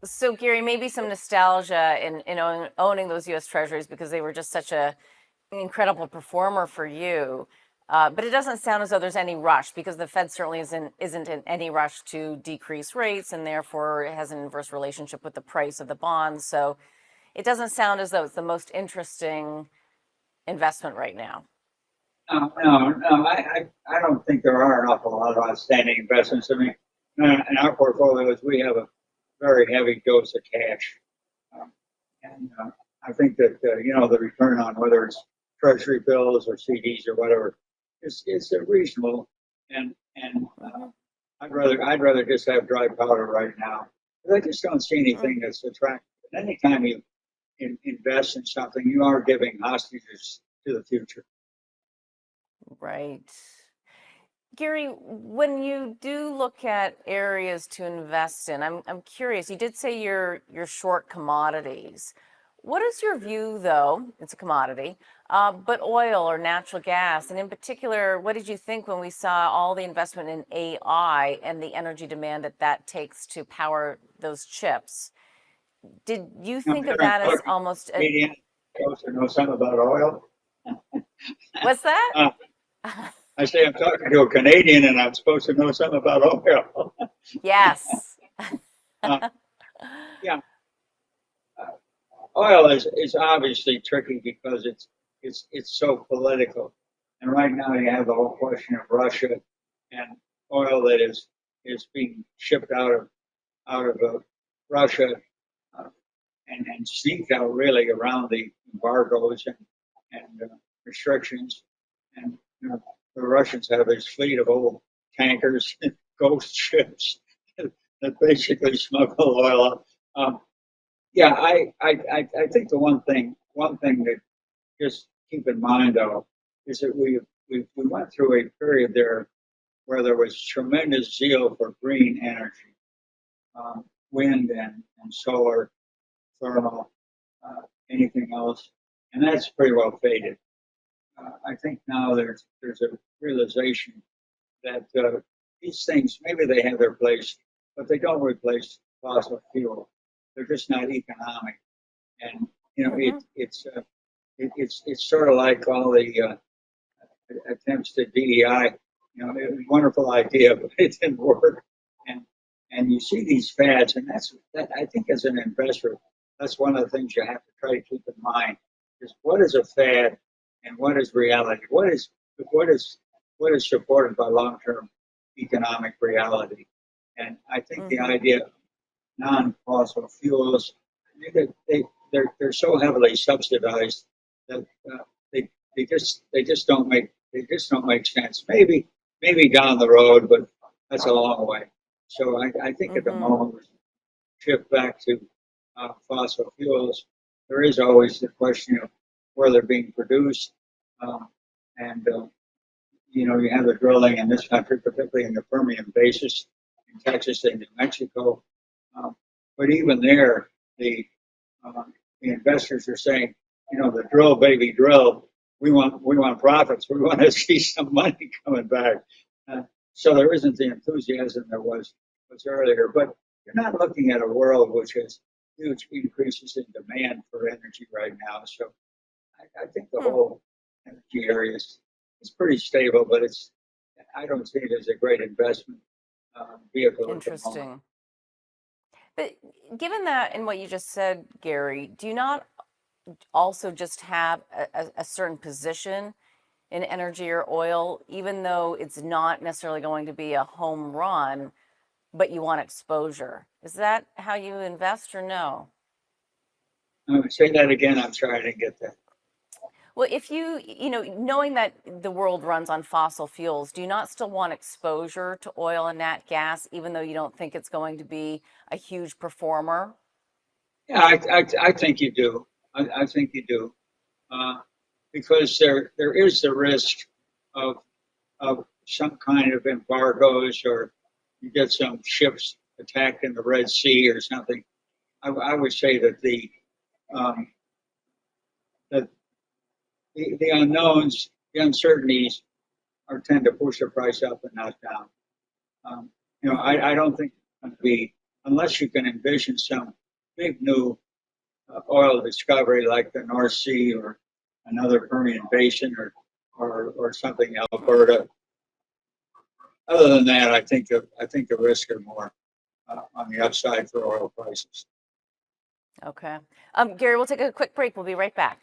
So, Gary, maybe some nostalgia in owning those U.S. Treasuries because they were just such a an incredible performer for you. But it doesn't sound as though there's any rush because the Fed certainly isn't in any rush to decrease rates, and therefore it has an inverse relationship with the price of the bonds. So it doesn't sound as though it's the most interesting investment right now. No. I don't think there are an awful lot of outstanding investments. I mean, in our portfolios, we have a very heavy dose of cash. Um, and I think that, the return on whether it's treasury bills or CDs or whatever is reasonable. And Hmm. I'd rather just have dry powder right now. But I just don't see anything that's attractive. And anytime you invest in something, you are giving hostages to the future. Right. Gary, when you do look at areas to invest in, I'm curious. You did say you're short commodities. What is your view, though? It's a commodity, but oil or natural gas, and in particular, what did you think when we saw all the investment in AI and the energy demand that that takes to power those chips? Did you I'm think of hearing that as talking almost a, Canadian supposed to know something about oil. what's that? Uh, I say I'm talking to a Canadian and I'm supposed to know something about oil. Yes. uh, yeah, uh, oil is obviously tricky because it's so political. And right now you have the whole question of Russia and oil that is being shipped out of Russia uh, and sneaked out really around the embargoes and restrictions. And the Russians have this fleet of old tankers, ghost ships that basically smuggle oil up. Yeah, I think the one thing that just keep in mind though is that we went through a period there where there was tremendous zeal for green energy, wind and solar, thermal, anything else, and that's pretty well faded. I think now there's a realization that these things maybe they have their place, but they don't replace fossil fuel. They're just not economic, and Hmm. it's sort of like all the attempts to DEI. It was a wonderful idea, but it didn't work. And and you see these fads, and that I think as an investor, that's one of the things you have to try to keep in mind is what is a fad and what is reality. What is what is supported by long-term economic reality. And I think the Hmm. idea of non-fossil fuels, they're so heavily subsidized that they they just don't make sense. Maybe down the road, but that's a long way. So I think at the Hmm. moment we shift back to fossil fuels. There is always the question of where they're being produced, um, and you have the drilling in this country, particularly in the Permian Basin, in Texas and New Mexico. Um, but even there, the investors are saying, the drill, baby, drill. We want profits. We want to see some money coming back. Uh, so there isn't the enthusiasm there was earlier. But you're not looking at a world which has huge increases in demand for energy right now. So I think the Hmm. whole energy area is pretty stable, but I don't see it as a great investment vehicle at the moment. Interesting. But given that and what you just said, Gary, do you not also just have a certain position in energy or oil, even though it's not necessarily going to be a home run, but you want exposure? Is that how you invest or no? Say that again. I'm sorry I didn't get that. Well, if knowing that the world runs on fossil fuels, do you not still want exposure to oil and nat gas, even though you don't think it's going to be a huge performer? Yeah, I think you do. I think you do uh, because there is the risk of of some kind of embargoes or you get some ships attacked in the Red Sea or something. I would say that um, the unknowns, the uncertainties, are tend to push the price up and not down. Um, Hmm. I don't think it's going to be. unless you can envision some big new oil discovery like the North Sea or another Permian Basin or something Alberta. Other than that, I think the risks are more on the upside for oil prices. Okay. Gary, we'll take a quick break. We'll be right back.